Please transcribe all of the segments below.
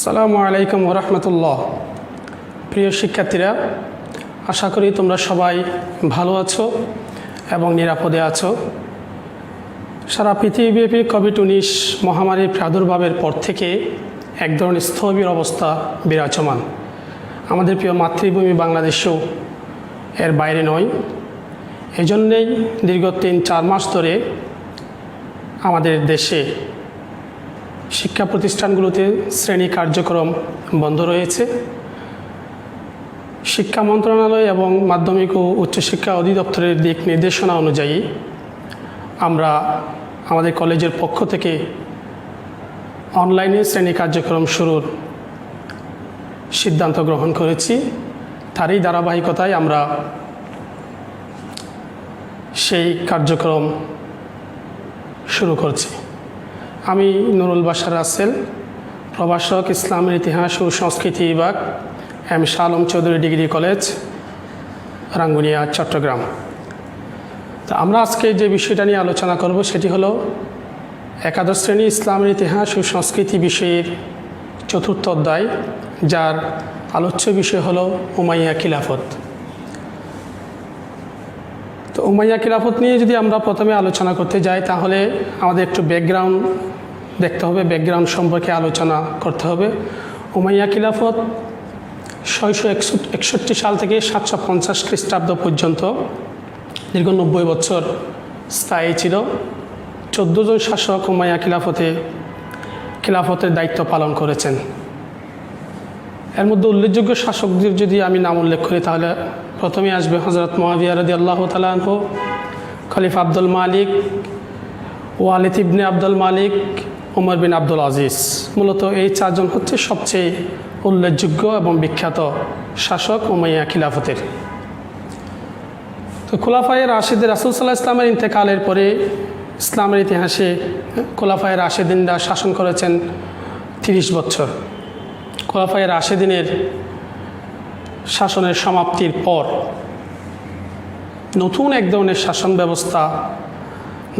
আসসালামু আলাইকুম ওয়া রাহমাতুল্লাহ। প্রিয় শিক্ষার্থীরা, আশা করি তোমরা সবাই ভালো আছো এবং নিরাপদে আছো। সারা পৃথিবীব্যাপী কোভিড-19 মহামারীর প্রাদুর্ভাবের পর থেকে এক ধরনের স্থবির অবস্থা বিরাজমান। আমাদের প্রিয় মাতৃভূমি বাংলাদেশও এর বাইরে নয়। এজন্যেই দীর্ঘ 3-4 মাস ধরে আমাদের দেশে শিক্ষা প্রতিষ্ঠানগুলোতে শ্রেণী কার্যক্রম বন্ধ রয়েছে। শিক্ষা মন্ত্রণালয় এবং মাধ্যমিক ও উচ্চশিক্ষা অধিদপ্তরের দিক নির্দেশনা অনুযায়ী আমরা আমাদের কলেজের পক্ষ থেকে অনলাইনে শ্রেণী কার্যক্রম শুরুর সিদ্ধান্ত গ্রহণ করেছি। তারই ধারাবাহিকতায় আমরা সেই কার্যক্রম শুরু করছি। আমি নুরুল বাশার রাসেল, প্রভাষক, ইসলামের ইতিহাস ও সংস্কৃতি বিভাগ, M Shah Alam Chowdhury degree college, Rangunia, Chattogram. তো আমরা আজকে যে বিষয়টা নিয়ে আলোচনা করব সেটি হলো একাদশ শ্রেণী ইসলামের ইতিহাস ও সংস্কৃতি বিষয়ের চতুর্থ অধ্যায়, যার আলোচ্য বিষয় হলো উমাইয়া খিলাফত। তো উমাইয়া খিলাফত নিয়ে যদি আমরা প্রথমে আলোচনা করতে যাই তাহলে আমাদের একটু ব্যাকগ্রাউন্ড দেখতে হবে, ব্যাকগ্রাউন্ড সম্পর্কে আলোচনা করতে হবে। উমাইয়া খিলাফত 661 সাল থেকে 750 খ্রিস্টাব্দ পর্যন্ত দীর্ঘ 90 বছর স্থায়ী ছিল। 14 জন শাসক উমাইয়া খিলাফতের দায়িত্ব পালন করেছেন। এর মধ্যে উল্লেখযোগ্য শাসকদের যদি আমি নাম উল্লেখ করি তাহলে প্রথমে আসবে হযরত মুআবিয়া রাদিয়াল্লাহু তাআলা আনহু, খলিফা আব্দুল মালিক, ওয়ালিদ ইবনে আব্দুল মালিক, ওমর বিন আব্দুল আজিজ। মূলত এই চারজন হচ্ছে সবচেয়ে উল্লেখযোগ্য এবং বিখ্যাত শাসক উমাইয়া খিলাফতের। তো খোলাফায়ে রাশিদিন, রাসূল সাল্লাল্লাহু আলাইহি ওয়াসাল্লামের ইন্তেকালের পরে ইসলামের ইতিহাসে খোলাফায়ে রাশিদিনরা শাসন করেছেন 30 বছর। খোলাফায়ে রাশিদিনের শাসনের সমাপ্তির পর নতুন এক ধরনের শাসন ব্যবস্থা,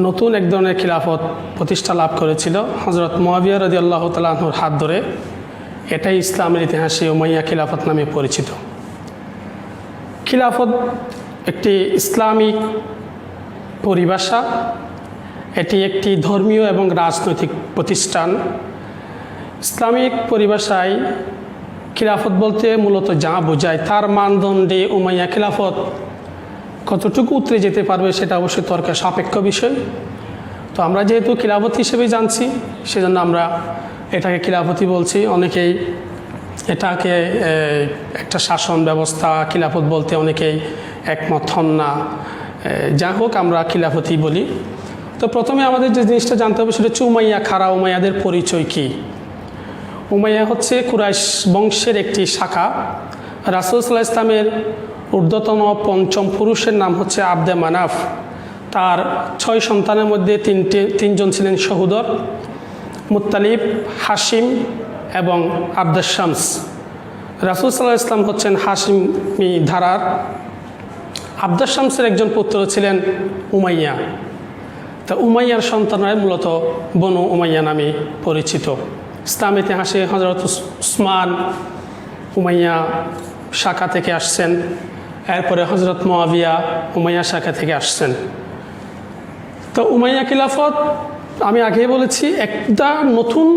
নতুন এক ধরনের খিলাফত প্রতিষ্ঠা লাভ করেছিল হযরত মুআবিয়া রাদিয়াল্লাহু তাআলা আনহুর হাত ধরে। এটাই ইসলামের ইতিহাসে উমাইয়া খিলাফত নামে পরিচিত। খিলাফত একটি ইসলামিক পরিভাষা, এটি একটি ধর্মীয় এবং রাজনৈতিক প্রতিষ্ঠান। ইসলামিক পরিভাষায় খিলাফত বলতে মূলত যা বোঝায় তার মানদণ্ডে উমাইয়া খিলাফত কতটুকু উতরে যেতে পারবে সেটা অবশ্যই তর্কের সাপেক্ষ বিষয়। তো আমরা যেহেতু খিলাফত হিসেবে জানছি সেজন্য আমরা এটাকে খিলাফতই বলছি। অনেকেই এটাকে একটা শাসন ব্যবস্থা খিলাফত বলতে অনেকেই একমত হন না। যা হোক, আমরা খিলাফতই বলি। তো প্রথমে আমাদের যে জিনিসটা জানতে হবে সেটা হচ্ছে উমাইয়া কারা, উমাইয়াদের পরিচয় কী। উমাইয়া হচ্ছে কুরাইশ বংশের একটি শাখা। রাসূল সাল্লাল্লাহু আলাইহি ওয়াসাল্লামের ঊর্ধ্বতন পঞ্চম পুরুষের নাম হচ্ছে আবদে মানাফ। তার 6 সন্তানের মধ্যে 3জন ছিলেন সহোদর, মুত্তালিব, হাশিম এবং আবদুস শামস। রাসূল সাল্লাল্লাহু আলাইহি ওয়াসাল্লাম হচ্ছেন হাশিমি ধারার। আবদুস শামসের একজন পুত্র ছিলেন উমাইয়া। তা উমাইয়ার সন্তানরাই মূলত বনু উমাইয়া নামে পরিচিত। ইসলাম ইতিহাসে হযরত উসমান উমাইয়া শাখা থেকে আসছেন, এরপরে হযরত মুআবিয়া উমাইয়া শাখা থেকে আসছেন। তো উমাইয়া খিলাফত আমি আগেই বলেছি একটা নতুন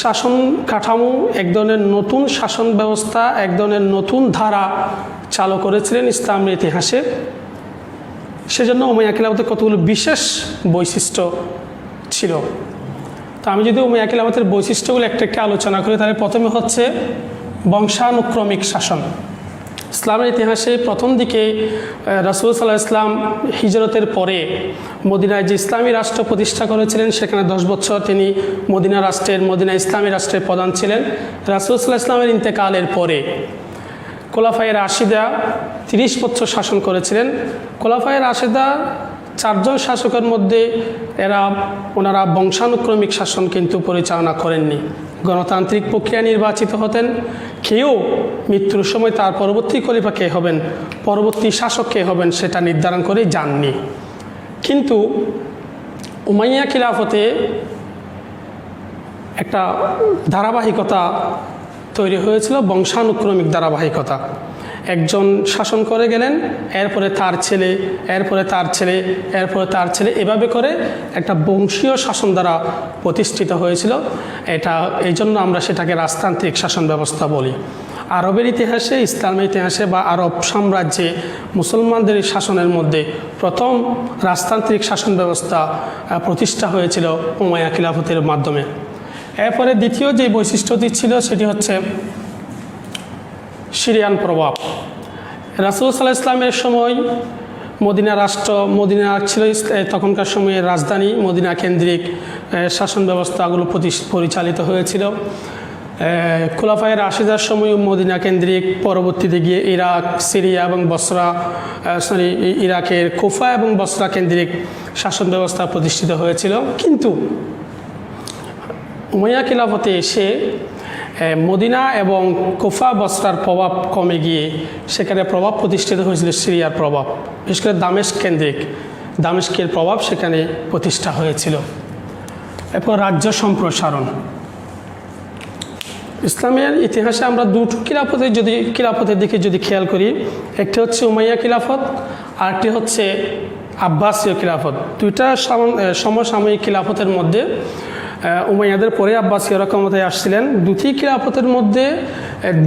শাসন কাঠামো, এক ধরনের নতুন শাসন ব্যবস্থা, এক ধরনের নতুন ধারা চালু করেছিলেন ইসলামের ইতিহাসে। সেজন্য উমাইয়া খিলাফতের কতগুলো বিশেষ বৈশিষ্ট্য ছিল। তো আমি যদি উমাইয়া খিলাফতের বৈশিষ্ট্যগুলো একটা একটা আলোচনা করি তাহলে প্রথমে হচ্ছে বংশানুক্রমিক শাসন। ইসলামের ইতিহাসে প্রথম দিকে রাসূল সাল্লাল্লাহু আলাইহি ওয়াসাল্লাম হিজরতের পরে মদিনায় যে ইসলামী রাষ্ট্র প্রতিষ্ঠা করেছিলেন সেখানে 10 বছর তিনি মদিনা ইসলামী রাষ্ট্রের প্রধান ছিলেন। রাসূল সাল্লাল্লাহু আলাইহি ওয়াসাল্লামের ইন্তেকালের পরে খোলাফায়ে রাশিদা 30 বছর শাসন করেছিলেন। খোলাফায়ে রাশিদা 4 জন শাসকের মধ্যে ওনারা বংশানুক্রমিক শাসন কিন্তু পরিচালনা করেননি। গণতান্ত্রিক প্রক্রিয়া নির্বাচিত হতেন। কেউ মৃত্যুর সময় তার পরবর্তী খলিফা কে হবেন, পরবর্তী শাসক কে হবেন সেটা নির্ধারণ করে যাননি। কিন্তু উমাইয়া খিলাফতে একটা ধারাবাহিকতা তৈরি হয়েছিল বংশানুক্রমিক ধারাবাহিকতা। একজন শাসন করে গেলেন, এরপরে তার ছেলে, এরপরে তার ছেলে, এরপরে তার ছেলে, এভাবে করে একটা বংশীয় শাসন দ্বারা প্রতিষ্ঠিত হয়েছিল। এই জন্য আমরা সেটাকে রাজতান্ত্রিক শাসন ব্যবস্থা বলি। আরবের ইতিহাসে, ইসলামের ইতিহাসে বা আরব সাম্রাজ্যে মুসলমানদের শাসনের মধ্যে প্রথম রাজতান্ত্রিক শাসন ব্যবস্থা প্রতিষ্ঠা হয়েছিল উমাইয়া খিলাফতের মাধ্যমে। এরপরে দ্বিতীয় যে বৈশিষ্ট্যটি ছিল সেটি হচ্ছে সিরিয়ান প্রভাব। রাসূল সাল্লাল্লাহু আলাইহি ওয়াসাল্লামের সময় মদিনা ছিল তখনকার সময়ে রাজধানী, মদিনা কেন্দ্রিক শাসন ব্যবস্থাগুলো পরিচালিত হয়েছিল। খোলাফায়ে রাশিদার সময় মদিনা কেন্দ্রিক, পরবর্তীতে গিয়ে ইরাক, সিরিয়া এবং ইরাকের কুফা এবং বসরা কেন্দ্রিক শাসন ব্যবস্থা প্রতিষ্ঠিত হয়েছিল। কিন্তু উমাইয়া খিলাফতে এসে মদিনা এবং কুফা বসরার প্রভাব কমে গিয়ে সেখানে প্রভাব প্রতিষ্ঠিত হয়েছিল সিরিয়ার প্রভাব, বিশেষ করে দামেস্কের প্রভাব সেখানে প্রতিষ্ঠা হয়েছিল। এরপর রাজ্য সম্প্রসারণ। ইসলামের ইতিহাসে আমরা দুটো খিলাফতের দিকে যদি খেয়াল করি, একটি হচ্ছে উমাইয়া খিলাফত, আরেকটি হচ্ছে আব্বাসীয় খিলাফত। দুইটা সমসাময়িক খিলাফতের মধ্যে উমাইয়াদের পরে আব্বাসীয়রা ক্ষমতায় আসছিলেন। দুটি খিলাফতের মধ্যে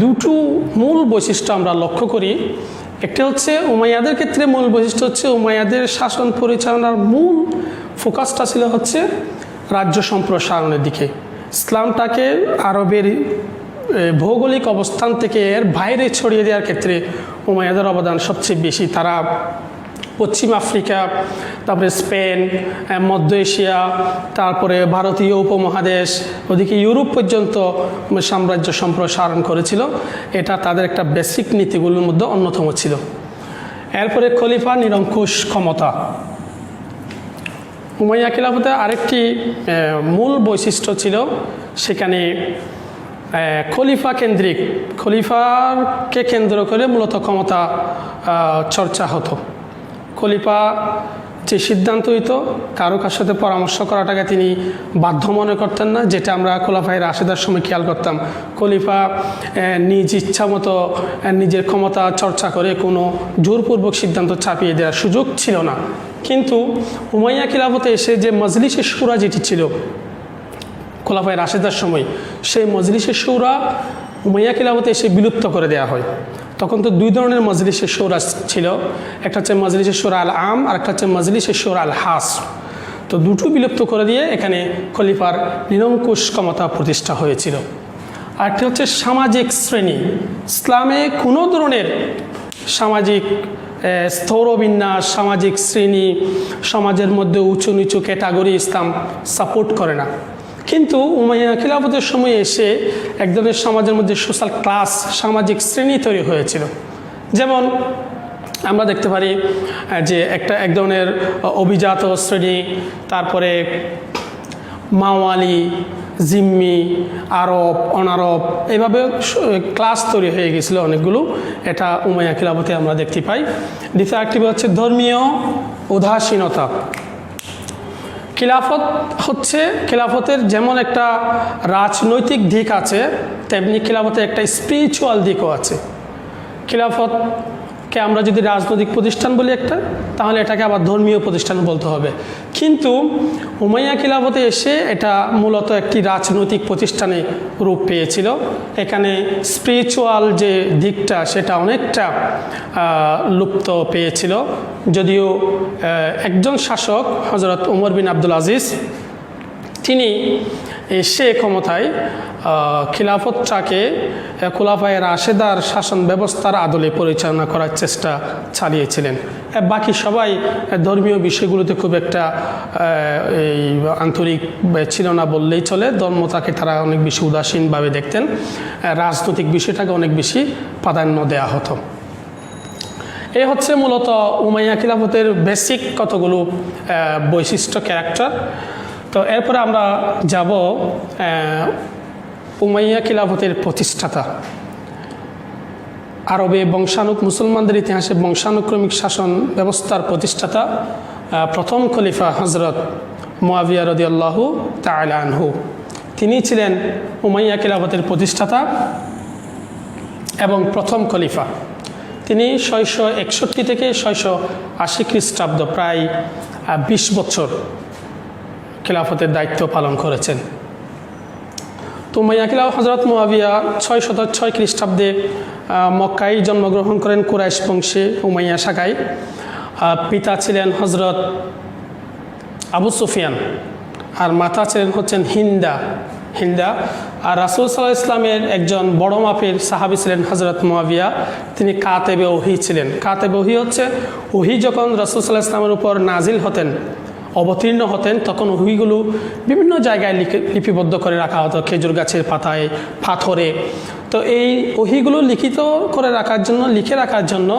দুটো মূল বৈশিষ্ট্য আমরা লক্ষ্য করি। একটা হচ্ছে উমাইয়াদের ক্ষেত্রে মূল বৈশিষ্ট্য হচ্ছে উমাইয়াদের শাসন পরিচালনার মূল ফোকাসটা ছিল হচ্ছে রাজ্য সম্প্রসারণের দিকে। ইসলামটাকে আরবের ভৌগোলিক অবস্থান থেকে এর বাইরে ছড়িয়ে দেওয়ার ক্ষেত্রে উমাইয়াদের অবদান সবচেয়ে বেশি। তারা পশ্চিম আফ্রিকা, তারপরে স্পেন, মধ্য এশিয়া, তারপরে ভারতীয় উপমহাদেশ, ওদিকে ইউরোপ পর্যন্ত সাম্রাজ্য সম্প্রসারণ করেছিল। এটা তাদের একটা বেসিক নীতিগুলোর মধ্যে অন্যতম ছিল। এরপরে খলিফা নিরঙ্কুশ ক্ষমতা। উমাইয়া খিলাফতের আরেকটি মূল বৈশিষ্ট্য ছিল, সেখানে খলিফাকে কেন্দ্র করে মূলত ক্ষমতা চর্চা হতো। খলিফা যে সিদ্ধান্ত হইতো, কারোর সাথে পরামর্শ করাটাকে তিনি বাধ্য মনে করতেন না, যেটা আমরা খোলাফায়ে রাশিদার সময় খেয়াল করতাম। খলিফা নিজ ইচ্ছা মতো নিজের ক্ষমতা চর্চা করে কোনো জোরপূর্বক সিদ্ধান্ত চাপিয়ে দেওয়ার সুযোগ ছিল না। কিন্তু উমাইয়া খিলাফতে এসে যে মজলিসে শুরা যেটি ছিল খোলাফায়ে রাশিদার সময়, সেই মজলিসে শুরা উমাইয়া খিলাফতে এসে বিলুপ্ত করে দেওয়া হয়। তখন তো দুই ধরনের মজলিসে শুরা ছিল, একটা হচ্ছে মজলিসে শুরা আল আম আর একটা হচ্ছে মজলিসে শুরা আল হাস। তো দুটো বিলুপ্ত করে দিয়ে এখানে খলিফার নিরঙ্কুশ ক্ষমতা প্রতিষ্ঠা হয়েছিল। আরেকটি হচ্ছে সামাজিক শ্রেণী। ইসলামে কোনো ধরনের সামাজিক স্তরবিন্যাস, সামাজিক শ্রেণী, সমাজের মধ্যে উঁচু নিচু ক্যাটাগরি ইসলাম সাপোর্ট করে না। কিন্তু উমাইয়া খিলাফতের সময় এসে এক ধরনের সমাজের মধ্যে সোশ্যাল ক্লাস, সামাজিক শ্রেণী তৈরি হয়েছিল। যেমন আমরা দেখতে পারি যে এক ধরনের অভিজাত শ্রেণী, তারপরে মাওয়ালি, জিম্মি, আরব, অনারব, এইভাবে ক্লাস তৈরি হয়ে গেছিল অনেকগুলো। এটা উমাইয়া খিলাফতে আমরা দেখতে পাই। দ্বিতীয় একটি হচ্ছে ধর্মীয় উদাসীনতা। খিলাফতের যেমন একটা রাজনৈতিক দিক আছে, তেমনি খিলাফতের একটা স্পিরিচুয়াল দিকও আছে। খিলাফতকে আমরা যদি রাজনৈতিক প্রতিষ্ঠান বলি তাহলে এটাকে আবার ধর্মীয় প্রতিষ্ঠান বলতে হবে। কিন্তু উমাইয়া খিলাফতে এসে এটা মূলত একটি রাজনৈতিক প্রতিষ্ঠানে রূপ পেয়েছিল। এখানে স্পিরিচুয়াল যে দিকটা সেটা অনেকটা লুপ্ত পেয়েছিল। যদিও একজন শাসক হযরত ওমর বিন আব্দুল আজিজ, তিনি এসে ক্ষমতায় খিলাফতটাকে খোলাফায়ে রাশেদার শাসন ব্যবস্থার আদলে পরিচালনা করার চেষ্টা চালিয়েছিলেন। বাকি সবাই ধর্মীয় বিষয়গুলোতে খুব একটা আন্তরিক ছিল না বললেই চলে। ধর্মটাকে তারা অনেক বেশি উদাসীনভাবে দেখতেন, রাজনৈতিক বিষয়টাকে অনেক বেশি প্রাধান্য দেওয়া হতো। এই হচ্ছে মূলত উমাইয়া খিলাফতের বেসিক কতগুলো বৈশিষ্ট্য, ক্যারেক্টার। তো এরপরে আমরা যাব উমাইয়া খিলাফতের প্রতিষ্ঠাতা, আরবে মুসলমানদের ইতিহাসে বংশানুক্রমিক শাসন ব্যবস্থার প্রতিষ্ঠাতা প্রথম খলিফা হযরত মুআবিয়া রাদিয়াল্লাহু তাআলা আনহু। তিনি ছিলেন উমাইয়া খিলাফতের প্রতিষ্ঠাতা। এবং প্রথম খলিফা। তিনি 661 থেকে 680 খ্রিস্টাব্দ প্রায় 20 বছর খিলাফতের দায়িত্ব পালন করেছেন। তো উমাইয়া খিলাফত হজরত মুআবিয়া 606 খ্রিস্টাব্দে মক্কায় জন্মগ্রহণ করেন কুরাইশ বংশে উমাইয়া শাখায়। পিতা ছিলেন হজরত আবু সুফিয়ান আর মাতা ছিলেন হচ্ছেন হিন্দা। আর রাসূল সাল্লাল্লাহু আলাইহি ইসলামের একজন বড় মাপের সাহাবী ছিলেন হজরত মুআবিয়া। তিনি কাতেবে ওহী ছিলেন। কাতেবে ওহী হচ্ছে ওহী যখন রাসূল সাল্লাল্লাহু আলাইহি ইসলামের উপর নাজিল হতেন, অবতীর্ণ হতেন, তখন ওহীগুলো বিভিন্ন জায়গায় লিপিবদ্ধ করে রাখা হতো, খেজুর গাছের পাতায়, পাথরে। তো এই ওহীগুলো লিখিত করে লিখে রাখার জন্য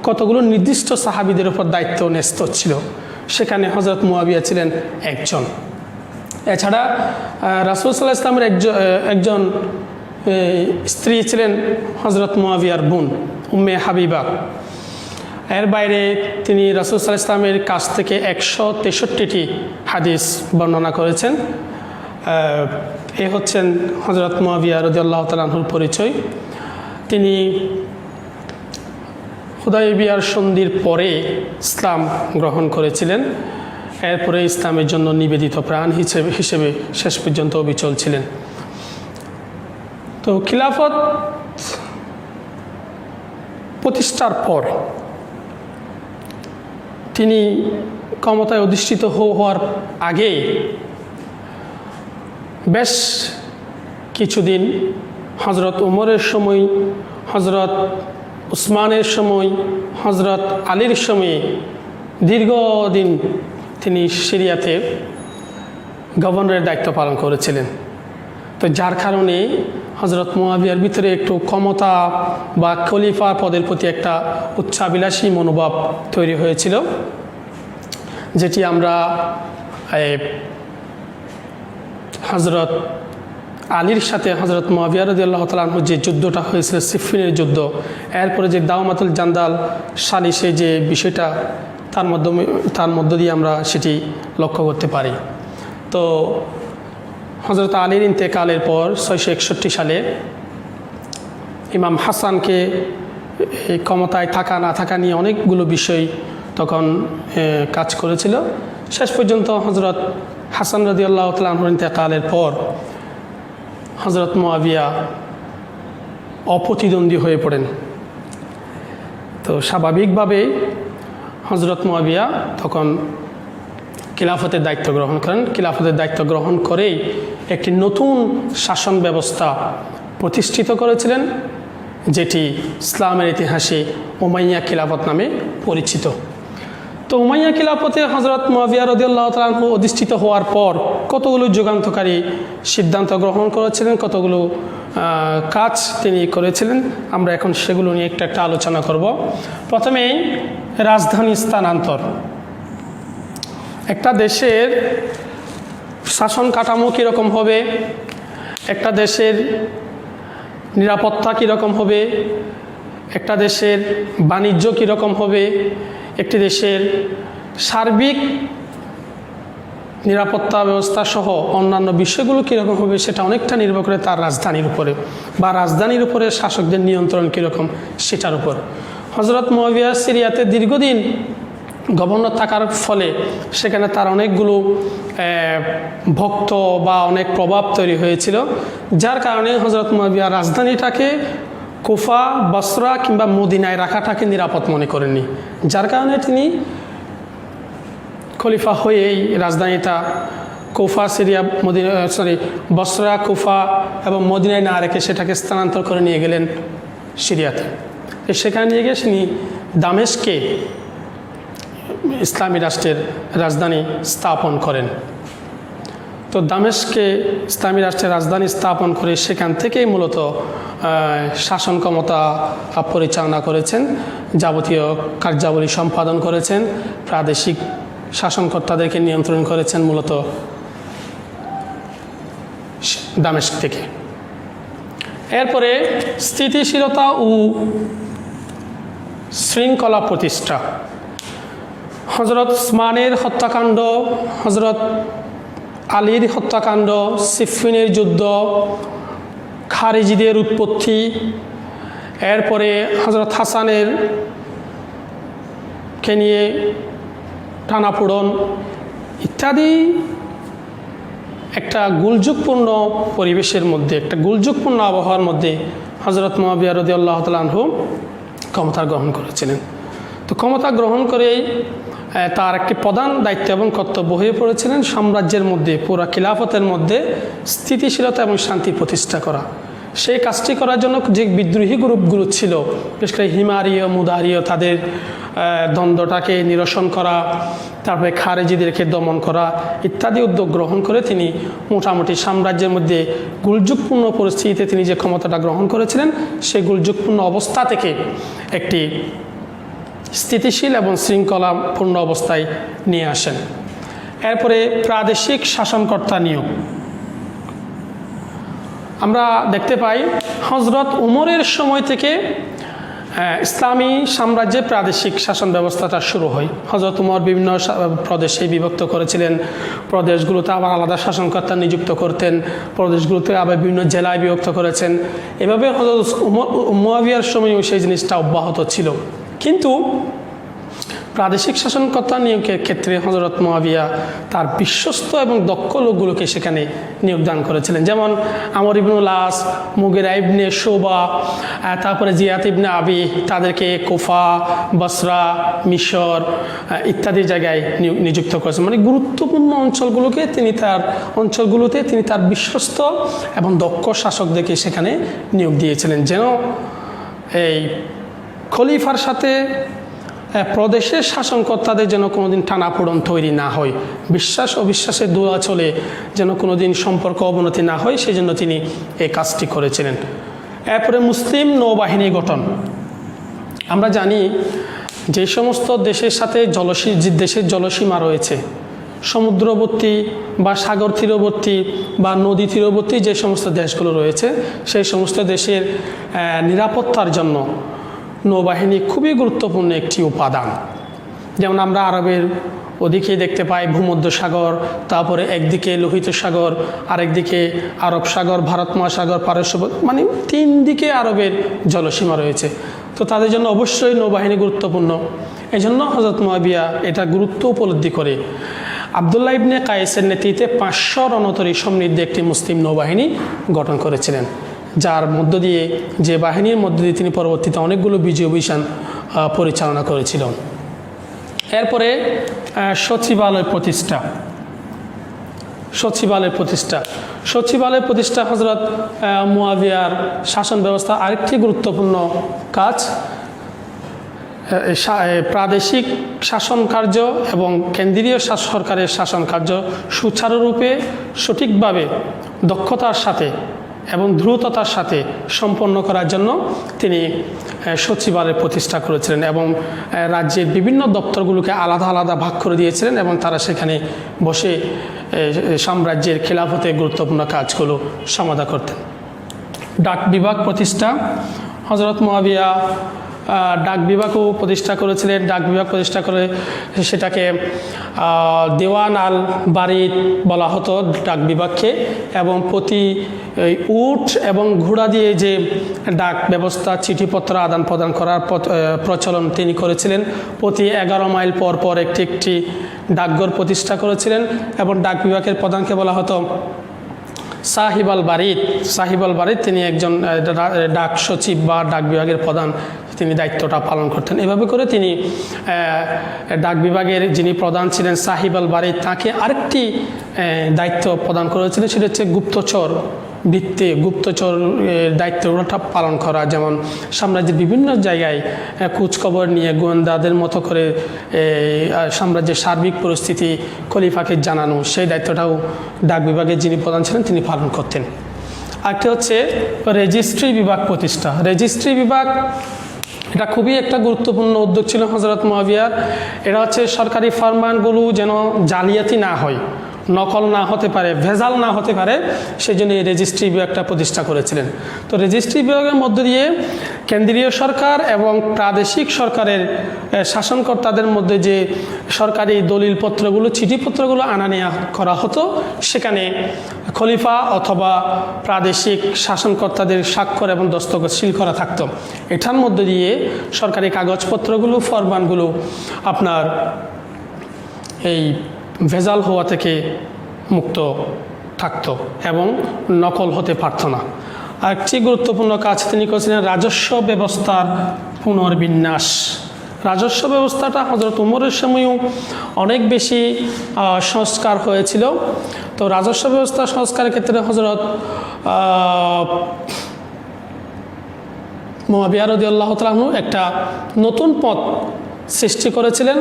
কতগুলো নির্দিষ্ট সাহাবীদের উপর দায়িত্ব ন্যস্ত ছিল, সেখানে হজরত মুআবিয়া ছিলেন একজন। এছাড়া রাসূল সাল্লাল্লাহু আলাইহি ইসলামের একজন স্ত্রী ছিলেন হজরত মুআবিয়ার বোন উম্মে হাবিবা। এর বাইরে তিনি রাসূল সাল্লাল্লাহু আলাইহি ইসলামের কাছ থেকে 163টি হাদিস বর্ণনা করেছেন। এ হচ্ছেন হজরত মুআবিয়া রাদিয়াল্লাহু তাআলা আনহুর পরিচয়। তিনি হুদায়বিয়ার সন্ধির পরে ইসলাম গ্রহণ করেছিলেন। এরপরে ইসলামের জন্য নিবেদিত প্রাণ হিসেবে শেষ পর্যন্ত অবিচল ছিলেন। তো খিলাফত প্রতিষ্ঠার পর তিনি ক্ষমতায় অধিষ্ঠিত হওয়ার আগে বেশ কিছুদিন হজরত উমরের সময়, হজরত উসমানের সময়, হজরত আলীর সময়ে দীর্ঘদিন তিনি সিরিয়াতে গভর্নরের দায়িত্ব পালন করেছিলেন। তো যার কারণে হজরত মুআবিয়ার ভিতরে একটু ক্ষমতা বা খলিফা পদের প্রতি একটা উচ্চাভিলাষী মনোভাব তৈরি হয়েছিল, যেটি আমরা হজরত আলীর সাথে হজরত মুআবিয়া রাদিয়াল্লাহু তাআলা আনহু যে যুদ্ধটা হয়েছিল, সিফফিনের যুদ্ধ, এরপরে যে দাওমাতুল জান্দাল সালিসে যে বিষয়টা, তার মধ্য দিয়ে আমরা সেটি লক্ষ্য করতে পারি। তো হজরত আলীর ইন্তেকালের পর 661 সালে ইমাম হাসানকে ক্ষমতায় থাকা না থাকা নিয়ে অনেকগুলো বিষয় তখন কাজ করেছিল। শেষ পর্যন্ত হজরত হাসান রাদিয়াল্লাহু তাআলা আনহুর ইন্তেকালের পর হজরত মুআবিয়া অপ্রতিদ্বন্দ্বী হয়ে পড়েন। তো স্বাভাবিকভাবে হজরত মুআবিয়া তখন খিলাফতের দায়িত্ব গ্রহণ করেন। খিলাফতের দায়িত্ব গ্রহণ করেই একটি নতুন শাসন ব্যবস্থা প্রতিষ্ঠিত করেছিলেন, যেটি ইসলামের ইতিহাসে উমাইয়া খিলাফত নামে পরিচিত। তো উমাইয়া খিলাফতে হজরত মুআবিয়া রাদিয়াল্লাহু তাআলা আনহু অধিষ্ঠিত হওয়ার পর কতগুলো যুগান্তকারী সিদ্ধান্ত গ্রহণ করেছিলেন, কতগুলো কাজ তিনি করেছিলেন। আমরা এখন সেগুলো নিয়ে একটা আলোচনা করব। প্রথমেই রাজধানী স্থানান্তর। একটা দেশের শাসন কাঠামো কীরকম হবে, একটা দেশের নিরাপত্তা কীরকম হবে, একটা দেশের বাণিজ্য কীরকম হবে, একটি দেশের সার্বিক নিরাপত্তা ব্যবস্থা সহ অন্যান্য বিষয়গুলো কীরকম হবে, সেটা অনেকটা নির্ভর করে তার রাজধানীর উপরে, বা রাজধানীর উপরে শাসকদের নিয়ন্ত্রণ কীরকম সেটার উপর। হজরত মুআবিয়া সিরিয়াতে দীর্ঘদিন গভর্নর থাকার ফলে সেখানে তার অনেকগুলো ভক্ত বা অনেক প্রভাব তৈরি হয়েছিল, যার কারণে হজরত মুআবিয়া রাজধানীটাকে কুফা, বসরা কিংবা মদিনায় রাখাটাকে নিরাপদ মনে করেননি। যার কারণে তিনি খলিফা হয়েই রাজধানীটা কুফা, সিরিয়া, বসরা, কুফা এবং মদিনায় না রেখে সেটাকে স্থানান্তর করে নিয়ে গেলেন সিরিয়াতে। সেখানে নিয়ে গিয়ে তিনি দামেস্কে ইসলামী রাষ্ট্রের রাজধানী স্থাপন করেন। তো দামেস্কে ইসলামী রাষ্ট্রের রাজধানী স্থাপন করে সেখান থেকেই মূলত শাসন ক্ষমতা পরিচালনা করেছেন, যাবতীয় কার্যাবলী সম্পাদন করেছেন, প্রাদেশিক শাসনকর্তাদেরকে নিয়ন্ত্রণ করেছেন মূলত দামেস্ক থেকে। এরপরে স্থিতিশীলতা ও শৃঙ্খলা প্রতিষ্ঠা। হজরত উসমানের হত্যাকাণ্ড, হজরত আলীর হত্যাকাণ্ড, সিফফিনের যুদ্ধ, খারিজিদের উৎপত্তি, এরপরে হযরত হাসানের কে নিয়ে টানাপোড়ন ইত্যাদি একটা গোলযোগপূর্ণ পরিবেশের মধ্যে, একটা গোলযোগপূর্ণ আবহাওয়ার মধ্যে হযরত মুআবিয়া রাদিয়াল্লাহু তাআলা আনহু ক্ষমতা গ্রহণ করেছিলেন। তো ক্ষমতা গ্রহণ করেই তার একটি প্রধান দায়িত্ব এবং কর্তব্য হয়ে পড়েছিলেন সাম্রাজ্যের মধ্যে, পুরা খিলাফতের মধ্যে স্থিতিশীলতা এবং শান্তি প্রতিষ্ঠা করা। সেই কাজটি করার জন্য যে বিদ্রোহী গ্রুপগুলো ছিল, বিশেষ করে হিমারীয় মুদারীয়, তাদের দ্বন্দ্বটাকে নিরসন করা, তারপরে খারেজিদেরকে দমন করা ইত্যাদি উদ্যোগ গ্রহণ করে তিনি মোটামুটি সাম্রাজ্যের মধ্যে গোলযোগপূর্ণ পরিস্থিতিতে তিনি যে ক্ষমতাটা গ্রহণ করেছিলেন, সেই গোলযোগপূর্ণ অবস্থা থেকে একটি স্থিতিশীল এবং শৃঙ্খলাপূর্ণ অবস্থায় নিয়ে আসেন। এরপরে প্রাদেশিক শাসনকর্তা নিয়োগ। আমরা দেখতে পাই হযরত উমরের সময় থেকে ইসলামী সাম্রাজ্যে প্রাদেশিক শাসন ব্যবস্থাটা শুরু হয়। হযরত উমর বিভিন্ন প্রদেশে বিভক্ত করেছিলেন, প্রদেশগুলোতে আবার আলাদা শাসনকর্তা নিযুক্ত করতেন, প্রদেশগুলোতে আবার বিভিন্ন জেলায় বিভক্ত করেছেন। এভাবে হযরত মুআবিয়ার সময়ও সেই জিনিসটা অব্যাহত ছিল। কিন্তু প্রাদেশিক শাসনকর্তা নিয়োগের ক্ষেত্রে হযরত মুআবিয়া তার বিশ্বস্ত এবং দক্ষ লোকগুলোকে সেখানে নিয়োগদান করেছিলেন, যেমন আমর ইবনুল আস, মুগিরা ইবনে শুবা, তারপরে জিয়াদ ইবনে আবি, তাদেরকে কুফা, বসরা, মিশর ইত্যাদি জায়গায় নিযুক্ত করেছেন। মানে গুরুত্বপূর্ণ অঞ্চলগুলোতে তিনি তার বিশ্বস্ত এবং দক্ষ শাসকদেরকে সেখানে নিয়োগ দিয়েছিলেন, যেন এই খলিফার সাথে প্রদেশের শাসনকর্তাদের যেন কোনোদিন টানাপোড়ন তৈরি না হয়, বিশ্বাস অবিশ্বাসের দোয়া চলে যেন কোনোদিন সম্পর্ক অবনতি না হয়, সেই জন্য তিনি এই কাজটি করেছিলেন। এরপরে মুসলিম নৌবাহিনী গঠন। আমরা জানি যে সমস্ত দেশের সাথে দেশের জলসীমা রয়েছে, সমুদ্রবর্তী বা সাগর তীরবর্তী বা নদী তীরবর্তী যে সমস্ত দেশগুলো রয়েছে, সেই সমস্ত দেশের নিরাপত্তার জন্য নৌবাহিনী খুবই গুরুত্বপূর্ণ একটি উপাদান। যেমন আমরা আরবের ওদিকে দেখতে পাই ভূমধ্যসাগর, তারপরে একদিকে লোহিত সাগর, আরেকদিকে আরব সাগর, ভারত মহাসাগর, পারস্য, মানে তিন দিকে আরবের জলসীমা রয়েছে। তো তাদের জন্য অবশ্যই নৌবাহিনী গুরুত্বপূর্ণ। এই জন্য হযরত মুআবিয়া এটা গুরুত্ব উপলব্ধি করে আবদুল্লাহ ইবনে কায়েসের নেতৃত্বে 500 রণতরী সমৃদ্ধ একটি মুসলিম নৌবাহিনী গঠন করেছিলেন, যার মধ্য দিয়ে বাহিনীর মধ্য দিয়ে তিনি পরবর্তীতে অনেকগুলো বিজয় অভিযান পরিচালনা করেছিলেন। এরপরে সচিবালয় প্রতিষ্ঠা হযরত মুআবিয়ার শাসন ব্যবস্থা আরেকটি গুরুত্বপূর্ণ কাজ। প্রাদেশিক শাসন কার্য এবং কেন্দ্রীয় সরকারের শাসন কার্য সুচারুরূপে, সঠিকভাবে, দক্ষতার সাথে এবং দ্রুততার সাথে সম্পন্ন করার জন্য তিনি সচিবালয় প্রতিষ্ঠা করেছিলেন এবং রাজ্যের বিভিন্ন দপ্তরগুলোকে আলাদা আলাদা ভাগ করে দিয়েছিলেন এবং তারা সেখানে বসে সাম্রাজ্যের খিলাফতের গুরুত্বপূর্ণ কাজগুলো সমাধা করতেন। ডাক বিভাগ প্রতিষ্ঠা। হযরত মুআবিয়া ডাক বিভাগও প্রতিষ্ঠা করেছিলেন। ডাক বিভাগ প্রতিষ্ঠা করে সেটাকে দেওয়ান আল বারিদ বলা হতো ডাক বিভাগকে, এবং প্রতি উট এবং ঘোড়া দিয়ে যে ডাক ব্যবস্থা, চিঠিপত্র আদান প্রদান করার প্রচলন তিনি করেছিলেন। প্রতি 11 মাইল পর পর একটি ডাকঘর প্রতিষ্ঠা করেছিলেন এবং ডাক বিভাগের প্রধানকে বলা হতো সাহিব আল বারিদ। তিনি একজন ডাক সচিব বা ডাক বিভাগের প্রধান, তিনি দায়িত্বটা পালন করতেন। এভাবে করে তিনি ডাক বিভাগের যিনি প্রধান ছিলেন সাহিব আল বারিদ, তাকে আরেকটি দায়িত্ব প্রদান করেছিলেন, সেটা হচ্ছে গুপ্তচর দায়িত্বটা পালন করা। যেমন সাম্রাজ্যের বিভিন্ন জায়গায় খোঁজখবর নিয়ে গোয়েন্দাদের মতো করে সাম্রাজ্যের সার্বিক পরিস্থিতি খলিফাকে জানানো, সেই দায়িত্বটাও ডাক বিভাগের যিনি প্রধান ছিলেন তিনি পালন করতেন। আরেকটি হচ্ছে রেজিস্ট্রি বিভাগ প্রতিষ্ঠা। রেজিস্ট্রি বিভাগ এটা খুবই একটা গুরুত্বপূর্ণ উদ্যোগ ছিল হযরত মুআবিয়ার। এটা হচ্ছে সরকারি ফরমানগুলো যেন জালিয়াতি না হয়, নকল না হতে পারে, ভেজাল না হতে পারে, সেই জন্য এই রেজিস্ট্রি বিভাগটা প্রতিষ্ঠা করেছিলেন। তো রেজিস্ট্রি বিভাগের মধ্য দিয়ে কেন্দ্রীয় সরকার এবং প্রাদেশিক সরকারের শাসনকর্তাদের মধ্যে যে সরকারি দলিলপত্রগুলো, চিঠিপত্রগুলো আনা নেওয়া করা হতো, সেখানে খলিফা অথবা প্রাদেশিক শাসনকর্তাদের স্বাক্ষর এবং দস্তখত সিল করা থাকতো। এটার মধ্যে দিয়ে সরকারি কাগজপত্রগুলো ফরমানগুলো আপনার এই ভেজাল হওয়া থেকে মুক্ত থাকতো এবং নকল হতে পারত না। আরেকটি গুরুত্বপূর্ণ কাজ তিনি করেছিলেন রাজস্ব ব্যবস্থার পুনর্বিন্যাস। রাজস্ব ব্যবস্থাটা হযরত উমরের সময়ও অনেক বেশি সংস্কার হয়েছিল। তো রাজস্ব ব্যবস্থা সংস্কারের ক্ষেত্রে হযরত মুআবিয়া রাদিয়াল্লাহু তাআলা আনহু একটা নতুন পথ সৃষ্টি করেছিলেন।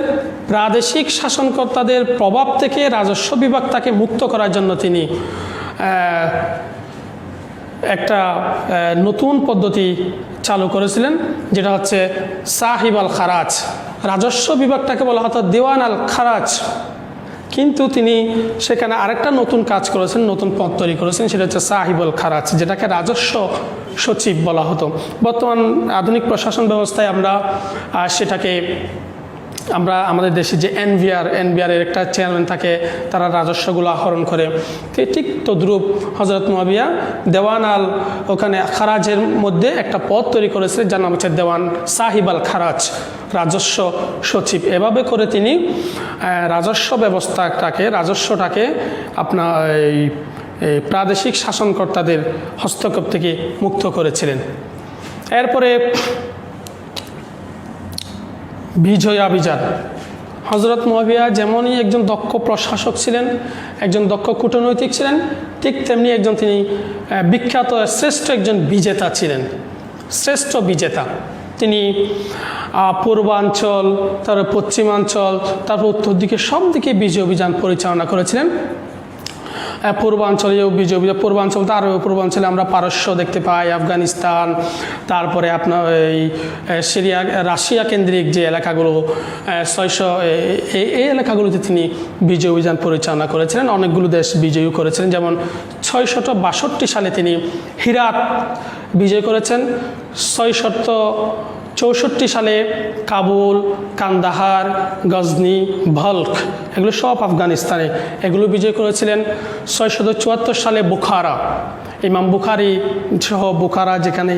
প্রাদেশিক শাসনকর্তাদের প্রভাব থেকে রাজস্ব বিভাগটাকে মুক্ত করার জন্য তিনি একটা নতুন পদ্ধতি চালু করেছিলেন, যেটা হচ্ছে সাহিব আল খারাজ। রাজস্ব বিভাগটাকে বলা হতো দেওয়ান আল খারাজ, কিন্তু তিনি সেখানে আরেকটা নতুন কাজ করেছেন, নতুন পদ তৈরি করেছেন, সেটা হচ্ছে সাহিব আল খারাজ, যেটাকে রাজস্ব সচিব বলা হতো। বর্তমান আধুনিক প্রশাসন ব্যবস্থায় সেটাকে আমরা আমাদের দেশে যে এনবিআরের একটা চেয়ারম্যান থাকে, তারা রাজস্বগুলো আহরণ করে। ঠিক তদ্রূপ হযরত মুআবিয়া দেওয়ান আল ওখানে খারাজের মধ্যে একটা পদ তৈরি করেছিলেন, যার নাম হচ্ছে দেওয়ান সাহিব আল খারাজ, রাজস্ব সচিব। এভাবে করে তিনি রাজস্বটাকে আপনার এই প্রাদেশিক শাসনকর্তাদের হস্তক্ষেপ থেকে মুক্ত করেছিলেন। এরপরে বিজয়াভিযান। হযরত মুআবিয়া যেমনই একজন দক্ষ প্রশাসক ছিলেন, একজন দক্ষ কূটনৈতিক ছিলেন, ঠিক তেমনি তিনি বিখ্যাত শ্রেষ্ঠ একজন বিজেতা ছিলেন, শ্রেষ্ঠ বিজেতা। তিনি পূর্বাঞ্চল, তারপর পশ্চিমাঞ্চল, তারপর উত্তর দিকে সব দিকে বিজয় অভিযান পরিচালনা করেছিলেন। পূর্বাঞ্চলীয় বিজয় অভিযান, পূর্বাঞ্চল তো আরও পূর্বাঞ্চলে আমরা পারস্য দেখতে পাই, আফগানিস্তান, তারপরে আপনার এই সিরিয়া, রাশিয়া কেন্দ্রিক যে এলাকাগুলো 600 এই এলাকাগুলোতে তিনি বিজয় অভিযান পরিচালনা করেছিলেন। অনেকগুলো দেশ বিজয়ী করেছিলেন, যেমন 662 সালে তিনি হিরাত বিজয় করেছেন, 664 সালে কাবুল, কান্দাহার, গজনি, ভল্ক, এগুলো সব আফগানিস্তানে, এগুলো বিজয় করেছিলেন। 674 সালে বুখারা, ইমাম বুখারি সহ বুখারা যেখানে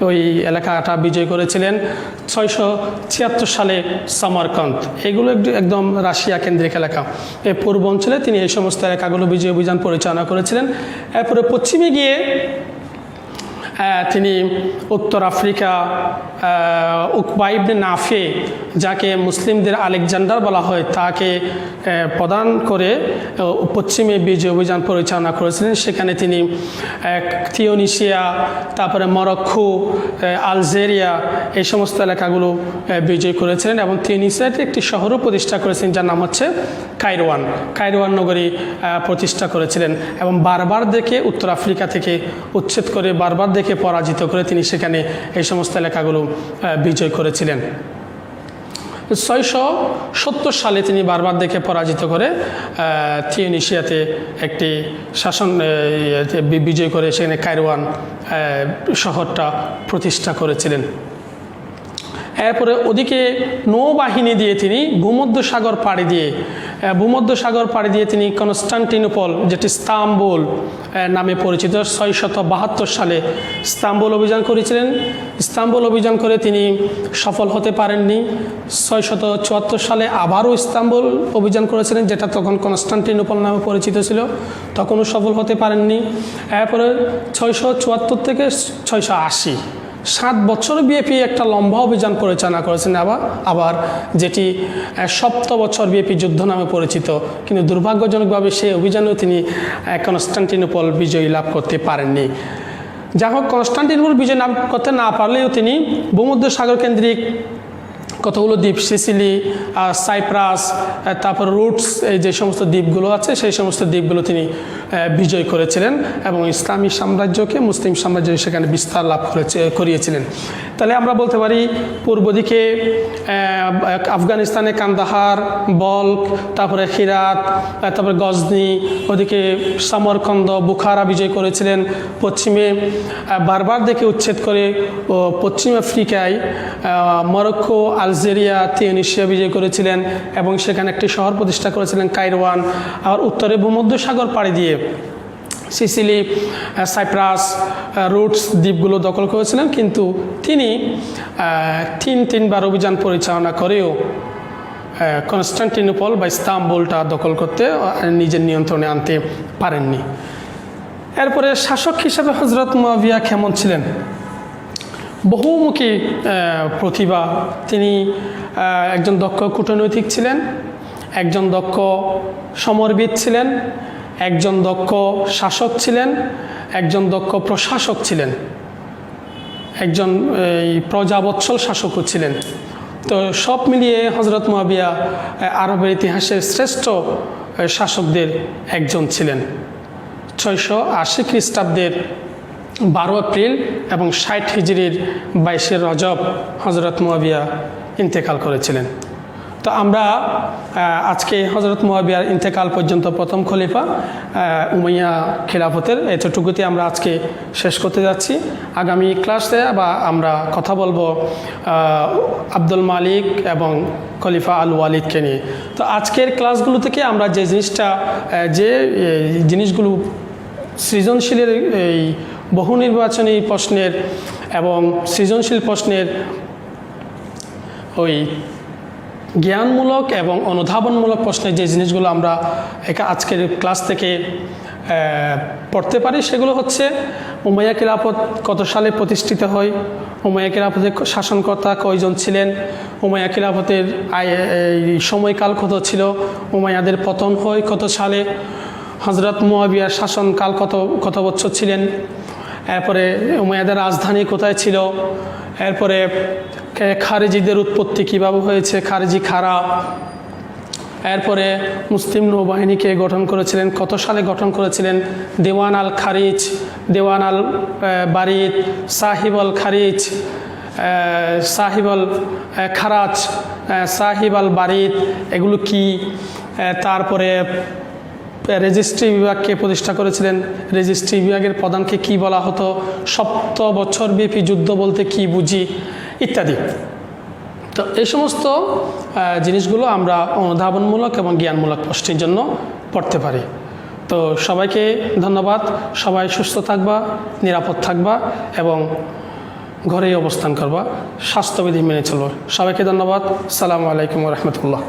ওই এলাকাটা বিজয় করেছিলেন। 676 সালে সামারকান্দ, এগুলো একদম রাশিয়া কেন্দ্রিক এলাকা। এই পূর্বাঞ্চলে তিনি এই সমস্ত এলাকাগুলো বিজয় অভিযান পরিচালনা করেছিলেন। এরপরে পশ্চিমে গিয়ে তিনি উত্তর আফ্রিকা, উকবা ইবনে নাফে, যাকে মুসলিমদের আলেকজান্ডার বলা হয়, তাকে প্রদান করে পশ্চিমে বিজয় অভিযান পরিচালনা করেছিলেন। সেখানে তিনি তিউনিসিয়া, তারপরে মরক্কো, আলজেরিয়া, এই সমস্ত এলাকাগুলো বিজয় করেছিলেন এবং তিউনিসিয়াতে একটি শহরও প্রতিষ্ঠা করেছিলেন, যার নাম হচ্ছে কায়রোয়ান নগরী প্রতিষ্ঠা করেছিলেন। এবং বারবার দেখে উত্তর আফ্রিকা থেকে উচ্ছেদ করে, বারবার দেখে পরাজিত করে তিনি সেখানে এই সমস্ত এলাকাগুলো বিজয় করেছিলেন। 670 সালে তিনি বারবার দেখে পরাজিত করে তিউনিসিয়াতে একটি শাসন বিজয় করে সেখানে কায়রোয়ান শহরটা প্রতিষ্ঠা করেছিলেন। এরপরে ওদিকে নৌবাহিনী দিয়ে তিনি ভূমধ্যসাগর পাড়ি দিয়ে তিনি কনস্টান্টিনোপল, যেটি ইস্তাম্বুল নামে পরিচিত, 672 সালে ইস্তাম্বুল অভিযান করেছিলেন। ইস্তাম্বুল অভিযান করে তিনি সফল হতে পারেননি। 674 সালে আবারও ইস্তাম্বুল অভিযান করেছিলেন, যেটা তখন কনস্টান্টিনোপল নামে পরিচিত ছিল, তখনও সফল হতে পারেননি। এরপরে 674 থেকে 680, 7 বছর ব্যাপী একটা লম্বা অভিযান পরিচালনা করেছেন আবার, যেটি 7 বছর ব্যাপী যুদ্ধ নামে পরিচিত। কিন্তু দুর্ভাগ্যজনকভাবে সেই অভিযানেও তিনি কনস্টান্টিনোপল বিজয়ী লাভ করতে পারেননি। যা হোক, কনস্টান্টিনোপল বিজয় লাভ করতে না পারলেও তিনি ভূমধ্যসাগর কেন্দ্রিক কতগুলো দ্বীপ, সিসিলি, সাইপ্রাস, তারপর রুটস, এই যে সমস্ত দ্বীপগুলো আছে, সেই সমস্ত দ্বীপগুলো তিনি বিজয় করেছিলেন এবং ইসলামী সাম্রাজ্যকে, মুসলিম সাম্রাজ্য সেখানে বিস্তার লাভ করিয়েছিলেন। তাহলে আমরা বলতে পারি পূর্ব দিকে আফগানিস্তানে কান্দাহার, বল্ক, তারপরে হিরাত, তারপরে গজনি, ওদিকে সামরকন্দ, বুখারা বিজয় করেছিলেন। পশ্চিমে বারবার দেখে উচ্ছেদ করে পশ্চিম আফ্রিকায় মরক্কো, আলজেরিয়া, তিউনিসিয়া বিজয় করেছিলেন এবং সেখানে একটি শহর প্রতিষ্ঠা করেছিলেন কায়রোয়ান। আর উত্তরে ভূমধ্যসাগর পাড়ি দিয়ে সিসিলি, সাইপ্রাস, রুটস দ্বীপগুলো দখল করেছিলেন, কিন্তু তিনি তিনবার অভিযান পরিচালনা করেও কনস্টান্টিনোপল বা ইস্তাম্বুলটা দখল করতে নিজের নিয়ন্ত্রণে আনতে পারেননি। এরপরে শাসক হিসাবে হজরত মুয়াবিয়া কেমন ছিলেন? বহুমুখী প্রতিভা। তিনি একজন দক্ষ কূটনৈতিক ছিলেন, একজন দক্ষ সমরবিদ ছিলেন, একজন দক্ষ শাসক ছিলেন, একজন দক্ষ প্রশাসক ছিলেন, একজন প্রজাবৎসল শাসকও ছিলেন। তো সব মিলিয়ে হজরত মুয়াবিয়া আরবের ইতিহাসের শ্রেষ্ঠ শাসকদের একজন ছিলেন। 680 খ্রিস্টাব্দের 12 এপ্রিল এবং 60 হিজরির 22 রজব হজরত মুয়াবিয়া ইন্তেকাল করেছিলেন। তো আমরা আজকে হজরত মুয়াবিয়ার ইন্তেকাল পর্যন্ত প্রথম খলিফা উমাইয়া খিলাফতের এতটুকুতে আমরা আজকে শেষ করতে যাচ্ছি। আগামী ক্লাসে আমরা কথা বলবো আব্দুল মালিক এবং খলিফা আল ওয়ালিদকে নিয়ে। তো আজকের ক্লাসগুলো থেকে আমরা যে জিনিসগুলো সৃজনশীলের এই বহু নির্বাচনী প্রশ্নের এবং সৃজনশীল প্রশ্নের ওই জ্ঞানমূলক এবং অনুধাবনমূলক প্রশ্নের যে জিনিসগুলো আমরা আজকের ক্লাস থেকে পড়তে পারি, সেগুলো হচ্ছে উমাইয়া খিলাফত কত সালে প্রতিষ্ঠিত হয়, উমাইয়া খিলাফতের শাসনকর্তা কয়জন ছিলেন, উমাইয়া খিলাফতের সময়কাল কত ছিল, উমাইয়াদের পতন হয় কত সালে, হজরত মুয়াবিয়ার শাসনকাল কত বছর ছিলেন, এরপরে উমাইয়াদের রাজধানী কোথায় ছিল, এরপরে খারেজিদের উৎপত্তি কীভাবে হয়েছে, খারেজি খারা, এরপরে মুসলিম নৌবাহিনীকে গঠন করেছিলেন, কত সালে গঠন করেছিলেন, দেওয়ান আল খারিজ, দেওয়ান আল বারিদ, সাহিব আল খারিজ, সাহিব আল খারাজ, সাহিব আল বারিদ, এগুলো কি, তারপরে রেজিস্ট্রি বিভাগকে প্রতিষ্ঠা করেছিলেন, রেজিস্ট্রি বিভাগের প্রধানকে কি বলা হতো, 70 বছরব্যাপী যুদ্ধ বলতে কি বুঝি, ইত্যাদি। তো এই সমস্ত জিনিসগুলো আমরা অনুধাবনমূলক এবং জ্ঞানমূলক প্রশ্নের জন্য পড়তে পারি। তো সবাইকে ধন্যবাদ। সবাই সুস্থ থাকবা, নিরাপদ থাকবা এবং ঘরেই অবস্থান করবা, স্বাস্থ্যবিধি মেনে চলবা। সবাইকে ধন্যবাদ। আসসালামু আলাইকুম ওয়া রাহমাতুল্লাহ।